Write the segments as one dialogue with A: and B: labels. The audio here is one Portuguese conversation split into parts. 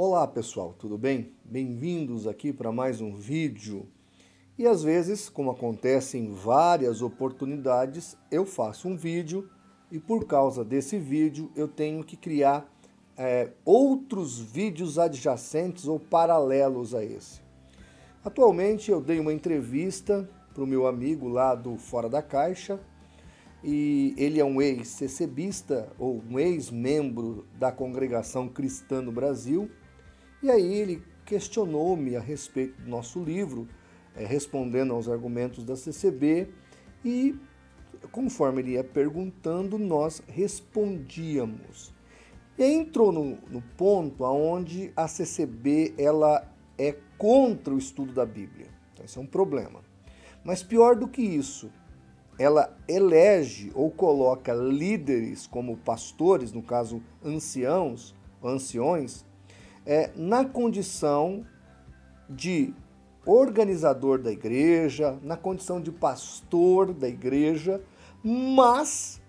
A: Olá pessoal, tudo bem? Bem-vindos aqui para mais um vídeo. E às vezes, como acontece em várias oportunidades, eu faço um vídeo e por causa desse vídeo eu tenho que criar outros vídeos adjacentes ou paralelos a esse. Atualmente eu dei uma entrevista para o meu amigo lá do Fora da Caixa, e ele é um ex-CCBista ou um ex-membro da Congregação Cristã no Brasil. E aí ele questionou-me a respeito do nosso livro, respondendo aos argumentos da CCB, e conforme ele ia perguntando, nós respondíamos. E aí entrou no ponto onde a CCB ela é contra o estudo da Bíblia. Então, esse é um problema. Mas pior do que isso, ela elege ou coloca líderes como pastores, no caso anciões, na condição de organizador da igreja, na condição de pastor da igreja, mas,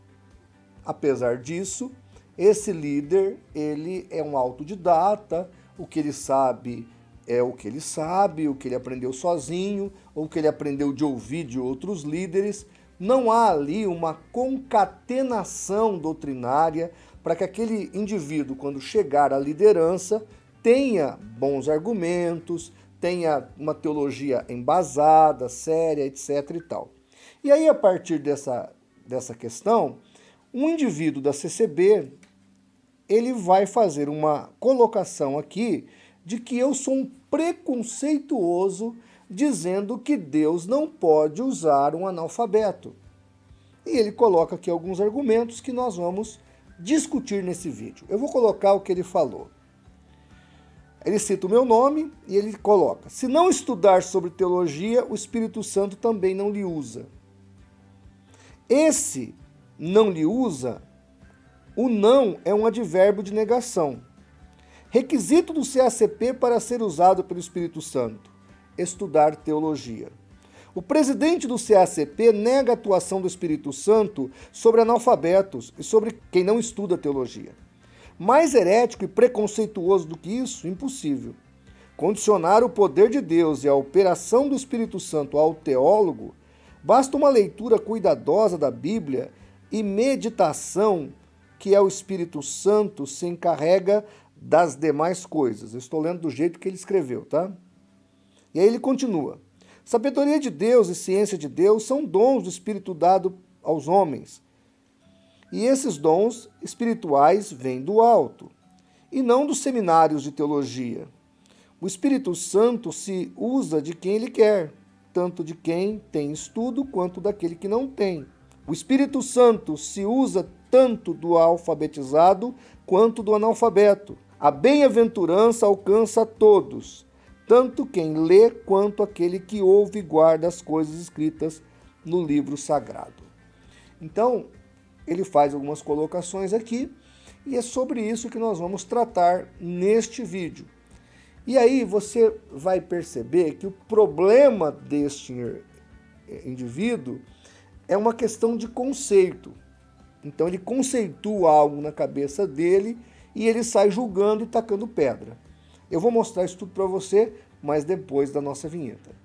A: apesar disso, esse líder, ele é um autodidata, o que ele sabe é o que ele sabe, o que ele aprendeu sozinho, ou o que ele aprendeu de ouvir de outros líderes. Não há ali uma concatenação doutrinária para que aquele indivíduo, quando chegar à liderança, tenha bons argumentos, tenha uma teologia embasada, séria, etc. e tal. E aí, a partir dessa questão, um indivíduo da CCB, ele vai fazer uma colocação aqui de que eu sou um preconceituoso, dizendo que Deus não pode usar um analfabeto. E ele coloca aqui alguns argumentos que nós vamos discutir nesse vídeo. Eu vou colocar o que ele falou. Ele cita o meu nome e ele coloca: se não estudar sobre teologia, o Espírito Santo também não lhe usa. Esse não lhe usa, o não é um advérbio de negação. Requisito do CACP para ser usado pelo Espírito Santo: estudar teologia. O presidente do CACP nega a atuação do Espírito Santo sobre analfabetos e sobre quem não estuda teologia. Mais herético e preconceituoso do que isso? Impossível. Condicionar o poder de Deus e a operação do Espírito Santo ao teólogo, basta uma leitura cuidadosa da Bíblia e meditação que o Espírito Santo se encarrega das demais coisas. Eu estou lendo do jeito que ele escreveu, tá? E aí ele continua: sabedoria de Deus e ciência de Deus são dons do Espírito dado aos homens. E esses dons espirituais vêm do alto, e não dos seminários de teologia. O Espírito Santo se usa de quem ele quer, tanto de quem tem estudo quanto daquele que não tem. O Espírito Santo se usa tanto do alfabetizado quanto do analfabeto. A bem-aventurança alcança a todos, tanto quem lê quanto aquele que ouve e guarda as coisas escritas no livro sagrado. Então, ele faz algumas colocações aqui, e é sobre isso que nós vamos tratar neste vídeo. E aí você vai perceber que o problema deste indivíduo é uma questão de conceito. Então ele conceitua algo na cabeça dele e ele sai julgando e tacando pedra. Eu vou mostrar isso tudo para você, mas depois da nossa vinheta.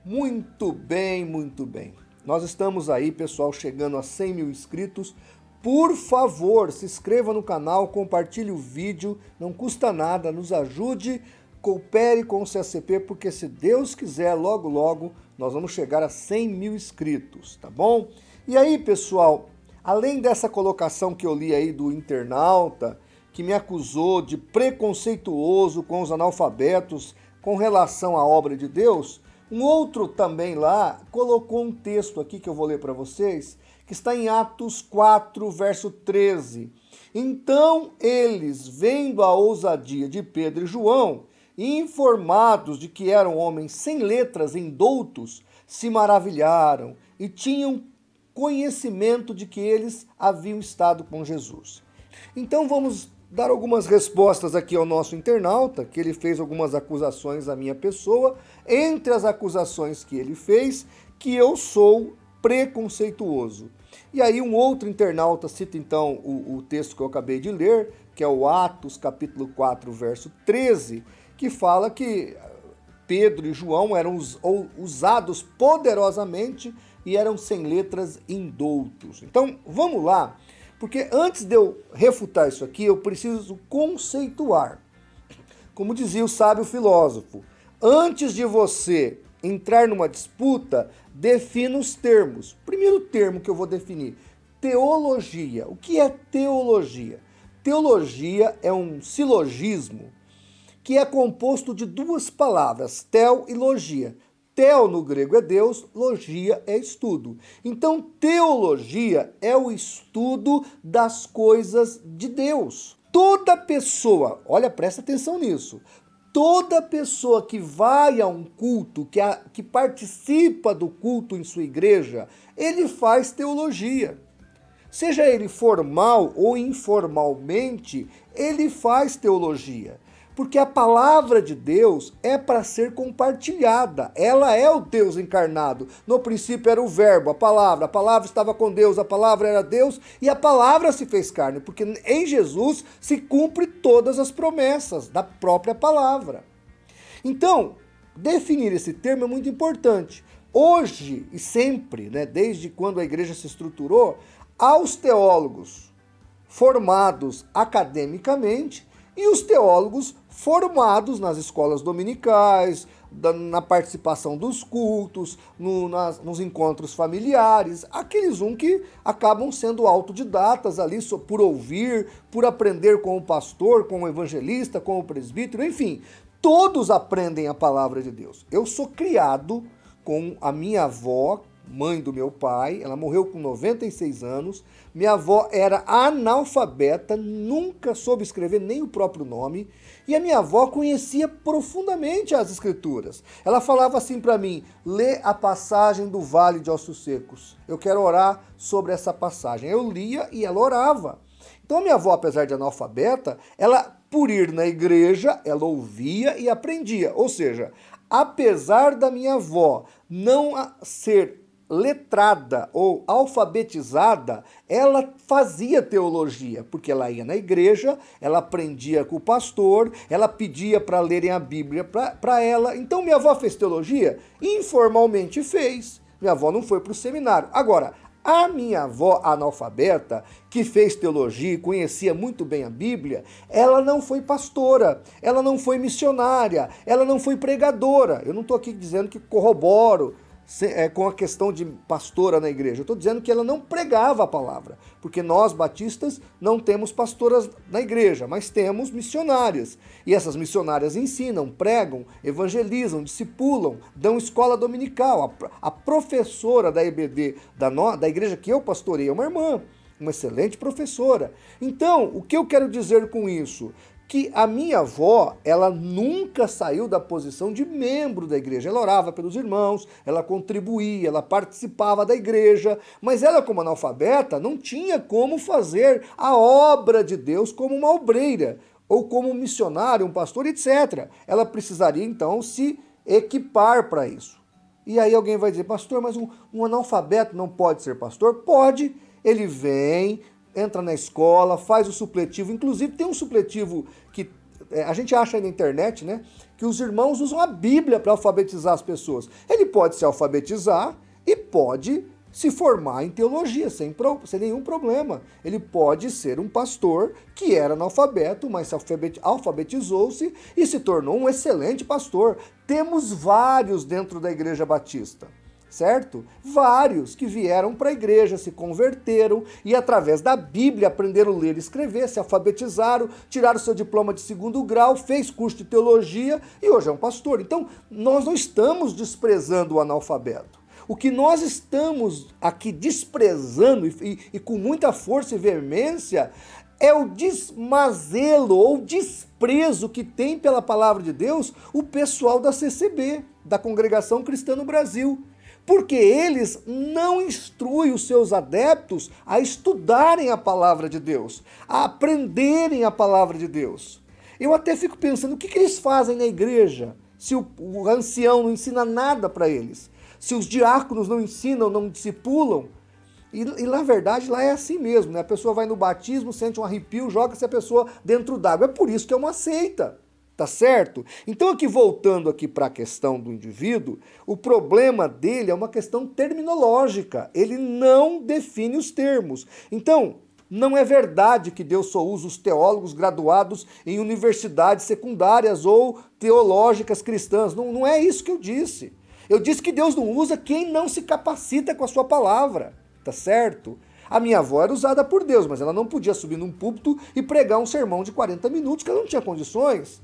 A: Muito bem, muito bem. Nós estamos aí, pessoal, chegando a 100 mil inscritos. Por favor, se inscreva no canal, compartilhe o vídeo, não custa nada, nos ajude, coopere com o CACP, porque se Deus quiser, logo, logo, nós vamos chegar a 100 mil inscritos, tá bom? E aí, pessoal, além dessa colocação que eu li aí do internauta, que me acusou de preconceituoso com os analfabetos com relação à obra de Deus, um outro também lá colocou um texto aqui que eu vou ler para vocês, que está em Atos 4, verso 13. Então eles, vendo a ousadia de Pedro e João, e informados de que eram homens sem letras, indoutos, se maravilharam e tinham conhecimento de que eles haviam estado com Jesus. Então vamos dar algumas respostas aqui ao nosso internauta, que ele fez algumas acusações à minha pessoa. Entre as acusações que ele fez, que eu sou preconceituoso. E aí um outro internauta cita então o texto que eu acabei de ler, que é o Atos capítulo 4, verso 13, que fala que Pedro e João eram usados poderosamente e eram sem letras indoutos. Então, vamos lá, porque antes de eu refutar isso aqui, eu preciso conceituar. Como dizia o sábio filósofo, antes de você entrar numa disputa, defina os termos. Primeiro termo que eu vou definir, teologia. O que é teologia? Teologia é um silogismo que é composto de duas palavras, tel e logia. Tel no grego é Deus, logia é estudo. Então, teologia é o estudo das coisas de Deus. Toda pessoa, olha, presta atenção nisso, toda pessoa que vai a um culto, que participa do culto em sua igreja, ele faz teologia. Seja ele formal ou informalmente, ele faz teologia. Porque a palavra de Deus é para ser compartilhada. Ela é o Deus encarnado. No princípio era o verbo, a palavra estava com Deus, a palavra era Deus e a palavra se fez carne. Porque em Jesus se cumpre todas as promessas da própria palavra. Então, definir esse termo é muito importante. Hoje e sempre, desde quando a igreja se estruturou, há os teólogos formados academicamente e os teólogos formados nas escolas dominicais, na participação dos cultos, nos encontros familiares, aqueles que acabam sendo autodidatas ali por ouvir, por aprender com o pastor, com o evangelista, com o presbítero, enfim, todos aprendem a palavra de Deus. Eu sou criado com a minha avó, mãe do meu pai, ela morreu com 96 anos, minha avó era analfabeta, nunca soube escrever nem o próprio nome, e a minha avó conhecia profundamente as escrituras. Ela falava assim para mim, lê a passagem do Vale de Ossos Secos, eu quero orar sobre essa passagem. Eu lia e ela orava. Então a minha avó, apesar de analfabeta, ela, por ir na igreja, ela ouvia e aprendia, ou seja, apesar da minha avó não ser letrada ou alfabetizada, ela fazia teologia, porque ela ia na igreja, ela aprendia com o pastor, ela pedia para lerem a Bíblia para ela. Então minha avó fez teologia? Informalmente fez. Minha avó não foi para o seminário. Agora, a minha avó analfabeta, que fez teologia e conhecia muito bem a Bíblia, ela não foi pastora, ela não foi missionária, ela não foi pregadora. Eu não estou aqui dizendo que corroboro com a questão de pastora na igreja. Eu estou dizendo que ela não pregava a palavra, porque nós, batistas, não temos pastoras na igreja, mas temos missionárias. E essas missionárias ensinam, pregam, evangelizam, discipulam, dão escola dominical. A professora da EBD, da igreja que eu pastorei, é uma irmã, uma excelente professora. Então, o que eu quero dizer com isso? Que a minha avó, ela nunca saiu da posição de membro da igreja. Ela orava pelos irmãos, ela contribuía, ela participava da igreja, mas ela, como analfabeta, não tinha como fazer a obra de Deus como uma obreira, ou como um missionário, um pastor, etc. Ela precisaria, então, se equipar para isso. E aí alguém vai dizer, pastor, mas um analfabeto não pode ser pastor? Pode, ele vem, entra na escola, faz o supletivo, inclusive tem um supletivo que a gente acha aí na internet, que os irmãos usam a Bíblia para alfabetizar as pessoas. Ele pode se alfabetizar e pode se formar em teologia, sem nenhum problema. Ele pode ser um pastor que era analfabeto, mas alfabetizou-se e se tornou um excelente pastor. Temos vários dentro da Igreja Batista. Certo? Vários que vieram para a igreja, se converteram e através da Bíblia aprenderam a ler e escrever, se alfabetizaram, tiraram seu diploma de 2º grau, fez curso de teologia e hoje é um pastor. Então, nós não estamos desprezando o analfabeto. O que nós estamos aqui desprezando e com muita força e veemência é o desmazelo ou desprezo que tem pela palavra de Deus o pessoal da CCB, da Congregação Cristã no Brasil. Porque eles não instruem os seus adeptos a estudarem a palavra de Deus, a aprenderem a palavra de Deus. Eu até fico pensando, o que eles fazem na igreja se o ancião não ensina nada para eles? se os diáconos não ensinam, não discipulam. E na verdade lá é assim mesmo, né? A pessoa vai no batismo, sente um arrepio, joga-se a pessoa dentro d'água. É por isso que é uma seita, tá certo? Então aqui voltando aqui para a questão do indivíduo, o problema dele é uma questão terminológica. Ele não define os termos. Então, não é verdade que Deus só usa os teólogos graduados em universidades secundárias ou teológicas cristãs. Não é isso que eu disse. Eu disse que Deus não usa quem não se capacita com a sua palavra. Tá certo? A minha avó era usada por Deus, mas ela não podia subir num púlpito e pregar um sermão de 40 minutos, que ela não tinha condições.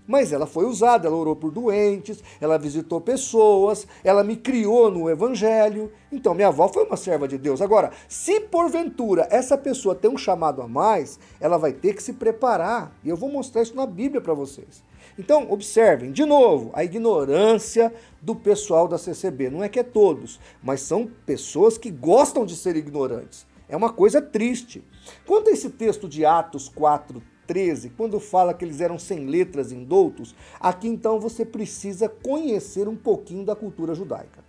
A: Mas ela foi usada, ela orou por doentes, ela visitou pessoas, ela me criou no evangelho. Então minha avó foi uma serva de Deus. Agora, se porventura essa pessoa tem um chamado a mais, ela vai ter que se preparar. E eu vou mostrar isso na Bíblia para vocês. Então, observem, de novo, a ignorância do pessoal da CCB. Não é que é todos, mas são pessoas que gostam de ser ignorantes. É uma coisa triste. Quanto a esse texto de Atos 4:13, quando fala que eles eram sem letras, indoutos, aqui então você precisa conhecer um pouquinho da cultura judaica.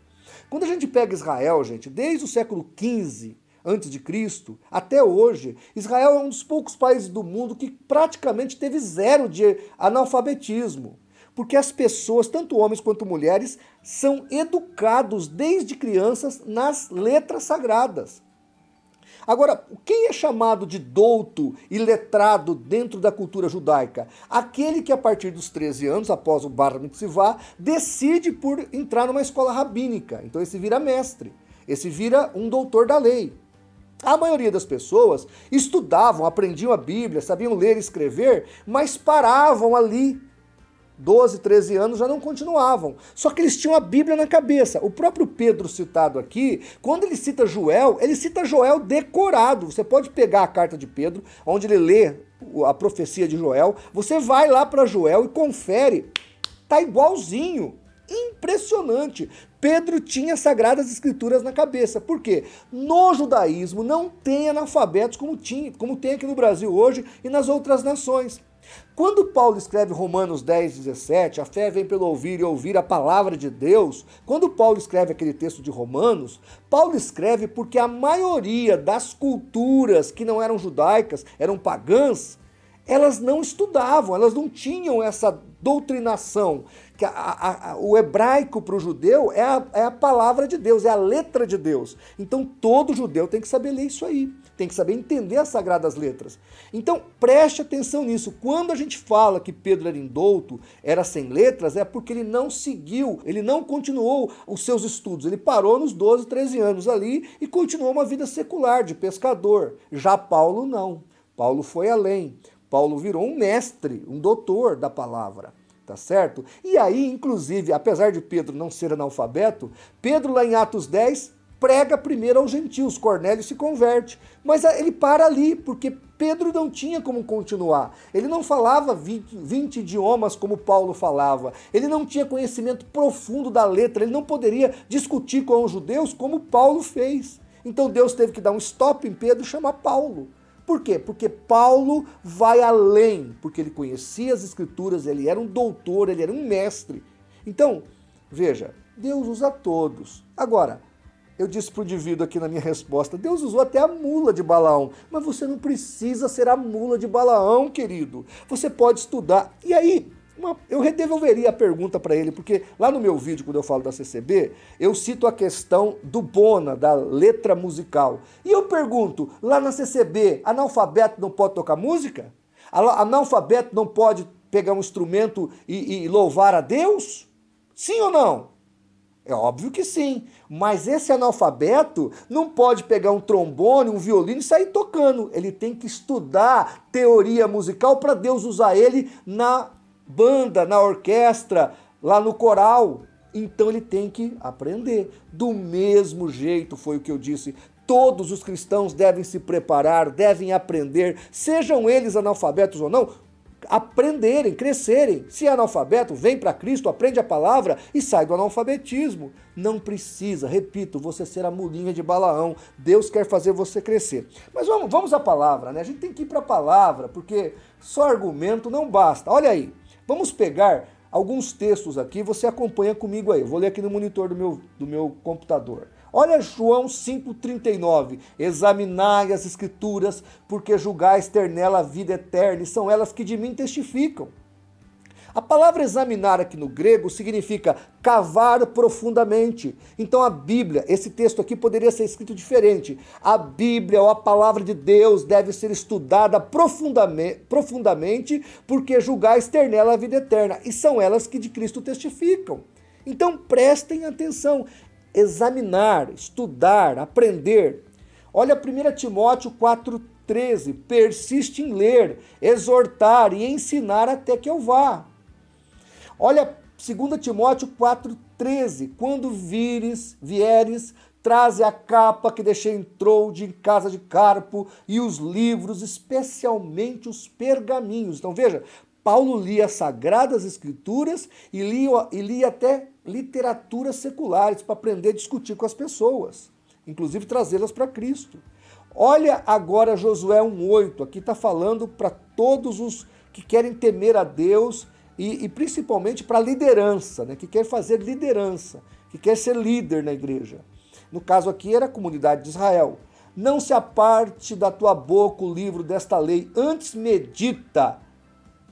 A: Quando a gente pega Israel, gente, desde o século XV, antes de Cristo, até hoje, Israel é um dos poucos países do mundo que praticamente teve zero de analfabetismo. Porque as pessoas, tanto homens quanto mulheres, são educados desde crianças nas letras sagradas. Agora, quem é chamado de douto e letrado dentro da cultura judaica? Aquele que a partir dos 13 anos, após o Bar Mitzvah, decide por entrar numa escola rabínica. Então esse vira mestre, esse vira um doutor da lei. A maioria das pessoas estudavam, aprendiam a Bíblia, sabiam ler e escrever, mas paravam ali. 12, 13 anos já não continuavam. Só que eles tinham a Bíblia na cabeça. O próprio Pedro citado aqui, quando ele cita Joel decorado. Você pode pegar a carta de Pedro, onde ele lê a profecia de Joel, você vai lá para Joel e confere. Tá igualzinho. Impressionante. Pedro tinha as Sagradas Escrituras na cabeça. Por quê? No judaísmo não tem analfabetos como tem aqui no Brasil hoje e nas outras nações. Quando Paulo escreve Romanos 10:17, a fé vem pelo ouvir e ouvir a palavra de Deus, quando Paulo escreve aquele texto de Romanos, Paulo escreve porque a maioria das culturas que não eram judaicas, eram pagãs, elas não estudavam, elas não tinham essa doutrinação. Que o hebraico para o judeu é a palavra de Deus, é a letra de Deus. Então todo judeu tem que saber ler isso aí, tem que saber entender as sagradas letras. Então preste atenção nisso. Quando a gente fala que Pedro era indouto, era sem letras, é porque ele não seguiu, ele não continuou os seus estudos. Ele parou nos 12, 13 anos ali e continuou uma vida secular de pescador. Já Paulo não. Paulo foi além. Paulo virou um mestre, um doutor da palavra, tá certo? E aí, inclusive, apesar de Pedro não ser analfabeto, Pedro lá em Atos 10 prega primeiro aos gentios, Cornélio se converte, mas ele para ali, porque Pedro não tinha como continuar. Ele não falava 20 idiomas como Paulo falava, ele não tinha conhecimento profundo da letra, ele não poderia discutir com os judeus como Paulo fez. Então Deus teve que dar um stop em Pedro e chamar Paulo. Por quê? Porque Paulo vai além, porque ele conhecia as Escrituras, ele era um doutor, ele era um mestre. Então, veja, Deus usa todos. Agora, eu disse para o indivíduo aqui na minha resposta, Deus usou até a mula de Balaão, mas você não precisa ser a mula de Balaão, querido. Você pode estudar. E aí, eu redevolveria a pergunta para ele, porque lá no meu vídeo, quando eu falo da CCB, eu cito a questão do Bona, da letra musical. E eu pergunto, lá na CCB, analfabeto não pode tocar música? Analfabeto não pode pegar um instrumento e louvar a Deus? Sim ou não? É óbvio que sim, mas esse analfabeto não pode pegar um trombone, um violino e sair tocando. Ele tem que estudar teoria musical para Deus usar ele na banda, na orquestra, lá no coral. Então ele tem que aprender. Do mesmo jeito, foi o que eu disse, todos os cristãos devem se preparar, devem aprender, sejam eles analfabetos ou não, aprenderem, crescerem. Se é analfabeto, vem para Cristo, aprende a palavra e sai do analfabetismo. Não precisa, repito, você ser a mulinha de Balaão. Deus quer fazer você crescer. Mas vamos à palavra, né? A gente tem que ir para a palavra, porque só argumento não basta. Olha aí, vamos pegar alguns textos aqui, você acompanha comigo aí. Eu vou ler aqui no monitor do meu computador. Olha João 5,39. Examinai as escrituras, porque julgais ter nela a vida eterna, e são elas que de mim testificam. A palavra examinar aqui no grego significa cavar profundamente. Então a Bíblia, esse texto aqui poderia ser escrito diferente. A Bíblia, ou a palavra de Deus, deve ser estudada profundamente, porque julgais ter nela a vida eterna, e são elas que de Cristo testificam. Então prestem atenção, examinar, estudar, aprender. Olha 1 Timóteo 4,13, persiste em ler, exortar e ensinar até que eu vá. Olha 2 Timóteo 4,13, quando vieres, traze a capa que deixei em Trode, em casa de Carpo, e os livros, especialmente os pergaminhos. Então veja, Paulo lia as Sagradas Escrituras e lia até literaturas seculares para aprender a discutir com as pessoas, inclusive trazê-las para Cristo. Olha agora Josué 1,8, aqui está falando para todos os que querem temer a Deus e principalmente para a liderança, né, que quer fazer liderança, que quer ser líder na igreja. No caso aqui era a comunidade de Israel. Não se aparte da tua boca o livro desta lei, antes medita,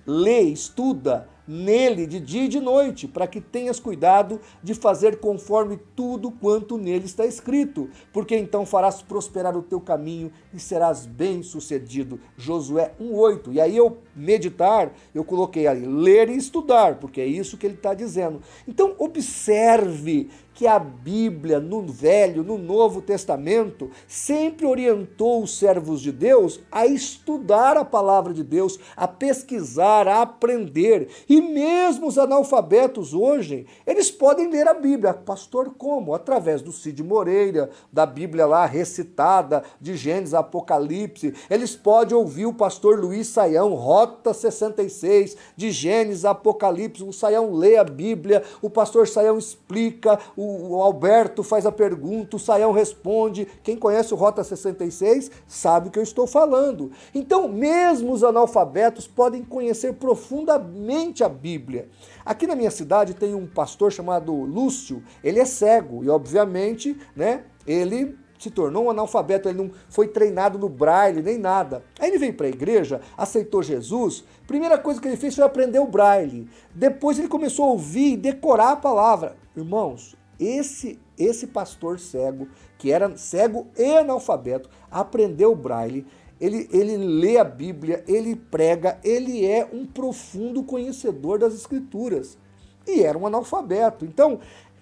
A: lê, estuda nele de dia e de noite, para que tenhas cuidado de fazer conforme tudo quanto nele está escrito, porque então farás prosperar o teu caminho e serás bem-sucedido. Josué 1,8. E aí meditar, eu coloquei ali, ler e estudar, porque é isso que ele está dizendo. Então observe que a Bíblia, no Velho, no Novo Testamento, sempre orientou os servos de Deus a estudar a palavra de Deus, a pesquisar, a aprender. E mesmo os analfabetos hoje, eles podem ler a Bíblia. Pastor, como? Através do Cid Moreira, da Bíblia lá recitada, de Gênesis, Apocalipse. Eles podem ouvir o pastor Luiz Saião, Rota 66, de Gênesis, Apocalipse. O Saião lê a Bíblia, o pastor Saião explica, o Alberto faz a pergunta, o Saião responde. Quem conhece o Rota 66 sabe o que eu estou falando. Então, mesmo os analfabetos podem conhecer profundamente a Bíblia. Aqui na minha cidade tem um pastor chamado Lúcio, ele é cego e, obviamente, né, ele se tornou um analfabeto, ele não foi treinado no braille nem nada. Aí ele veio para a igreja, aceitou Jesus, primeira coisa que ele fez foi aprender o braille. Depois ele começou a ouvir e decorar a palavra. Irmãos, esse pastor cego, que era cego e analfabeto, aprendeu o braille, ele lê a Bíblia, ele prega, ele é um profundo conhecedor das Escrituras. E era um analfabeto. Então,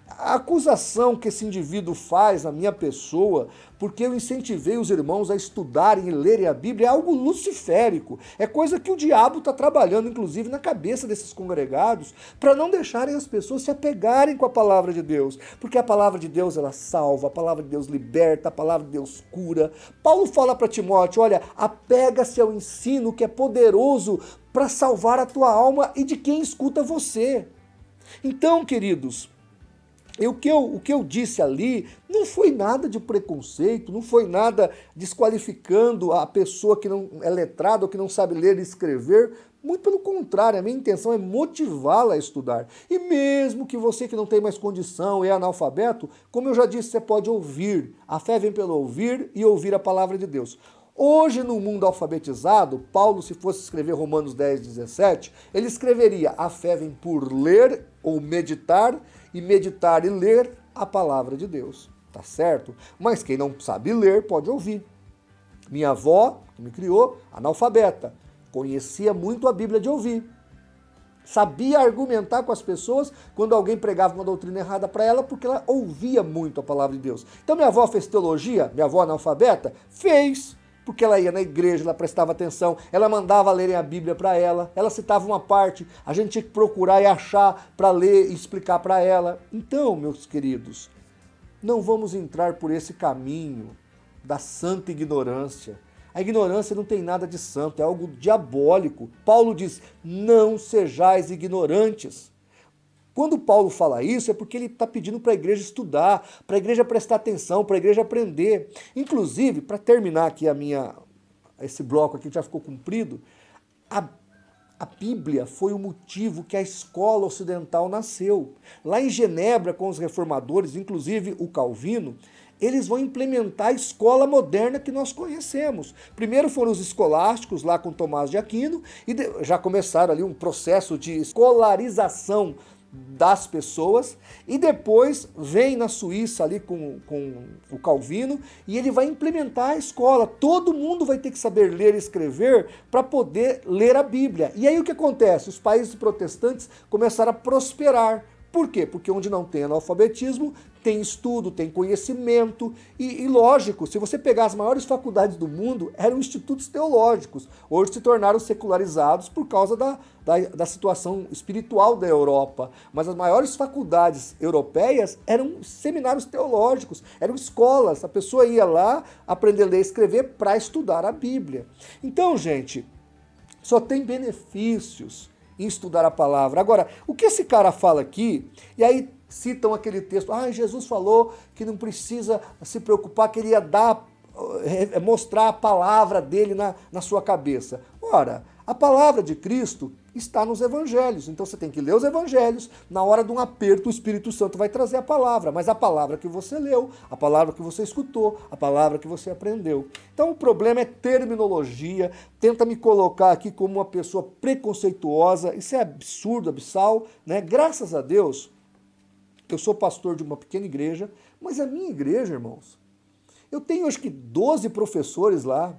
A: a acusação que esse indivíduo faz na minha pessoa, porque eu incentivei os irmãos a estudarem e lerem a Bíblia, é algo luciférico. É coisa que o diabo está trabalhando, inclusive, na cabeça desses congregados, para não deixarem as pessoas se apegarem com a palavra de Deus. Porque a palavra de Deus, ela salva, a palavra de Deus liberta, a palavra de Deus cura. Paulo fala para Timóteo, olha, apega-se ao ensino que é poderoso para salvar a tua alma e de quem escuta você. Então, queridos, o que eu disse ali não foi nada de preconceito, não foi nada desqualificando a pessoa que não é letrada ou que não sabe ler e escrever. Muito pelo contrário, a minha intenção é motivá-la a estudar. E mesmo que você que não tem mais condição é analfabeto, como eu já disse, você pode ouvir. A fé vem pelo ouvir e ouvir a palavra de Deus. Hoje, no mundo alfabetizado, Paulo, se fosse escrever Romanos 10:17, ele escreveria: a fé vem por ler ou meditar, e meditar e ler a palavra de Deus. Tá certo? Mas quem não sabe ler pode ouvir. Minha avó, que me criou, analfabeta, conhecia muito a Bíblia de ouvir. Sabia argumentar com as pessoas quando alguém pregava uma doutrina errada para ela, porque ela ouvia muito a palavra de Deus. Então minha avó fez teologia, minha avó analfabeta? Fez. Porque ela ia na igreja, ela prestava atenção, ela mandava lerem a Bíblia para ela citava uma parte, a gente tinha que procurar e achar para ler e explicar para ela. Então, meus queridos, não vamos entrar por esse caminho da santa ignorância. A ignorância não tem nada de santo, é algo diabólico. Paulo diz, não sejais ignorantes. Quando Paulo fala isso, é porque ele está pedindo para a igreja estudar, para a igreja prestar atenção, para a igreja aprender. Inclusive, para terminar aqui esse bloco aqui já ficou comprido, A Bíblia foi o motivo que a escola ocidental nasceu. Lá em Genebra, com os reformadores, inclusive o Calvino, eles vão implementar a escola moderna que nós conhecemos. Primeiro foram os escolásticos, lá com Tomás de Aquino, e já começaram ali um processo de escolarização das pessoas, e depois vem na Suíça ali com o Calvino, e ele vai implementar a escola. Todo mundo vai ter que saber ler e escrever para poder ler a Bíblia. E aí o que acontece? Os países protestantes começaram a prosperar. Por quê? Porque onde não tem analfabetismo, tem estudo, tem conhecimento, e lógico, se você pegar as maiores faculdades do mundo, eram institutos teológicos, hoje se tornaram secularizados por causa da situação espiritual da Europa, mas as maiores faculdades europeias eram seminários teológicos, eram escolas, a pessoa ia lá aprender a ler e escrever para estudar a Bíblia. Então, gente, só tem benefícios em estudar a palavra. Agora, o que esse cara fala aqui, e aí citam aquele texto, Jesus falou que não precisa se preocupar, que ele ia mostrar a palavra dele na sua cabeça. Ora, a palavra de Cristo está nos evangelhos, então você tem que ler os evangelhos, na hora de um aperto o Espírito Santo vai trazer a palavra, mas a palavra que você leu, a palavra que você escutou, a palavra que você aprendeu. Então o problema é terminologia, tenta me colocar aqui como uma pessoa preconceituosa, isso é absurdo, abissal, né? Graças a Deus, eu sou pastor de uma pequena igreja, mas a minha igreja, irmãos, eu tenho acho que 12 professores lá,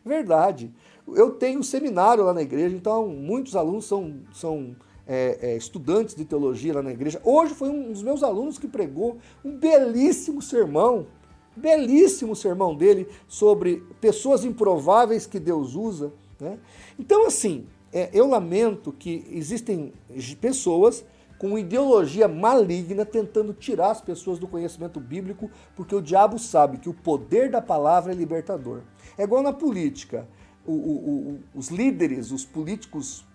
A: verdade. Eu tenho um seminário lá na igreja, então muitos alunos são estudantes de teologia lá na igreja. Hoje foi um dos meus alunos que pregou um belíssimo sermão dele sobre pessoas improváveis que Deus usa, né? Então, assim, eu lamento que existem pessoas com ideologia maligna tentando tirar as pessoas do conhecimento bíblico, porque o diabo sabe que o poder da palavra é libertador. É igual na política. Os líderes, os políticos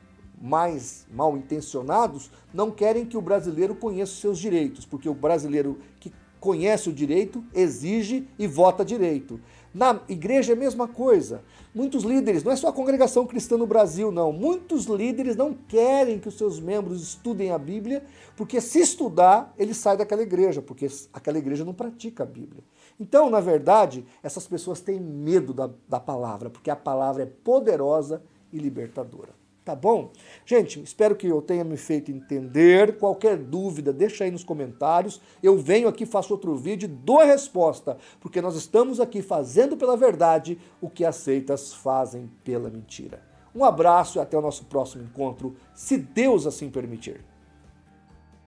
A: mais mal intencionados, não querem que o brasileiro conheça os seus direitos, porque o brasileiro que conhece o direito exige e vota direito. Na igreja é a mesma coisa. Muitos líderes, não é só a congregação cristã no Brasil, não. Muitos líderes não querem que os seus membros estudem a Bíblia, porque se estudar, ele sai daquela igreja, porque aquela igreja não pratica a Bíblia. Então, na verdade, essas pessoas têm medo da palavra, porque a palavra é poderosa e libertadora. Tá bom? Gente, espero que eu tenha me feito entender. Qualquer dúvida, deixa aí nos comentários. Eu venho aqui, faço outro vídeo e dou a resposta, porque nós estamos aqui fazendo pela verdade o que as seitas fazem pela mentira. Um abraço e até o nosso próximo encontro, se Deus assim permitir.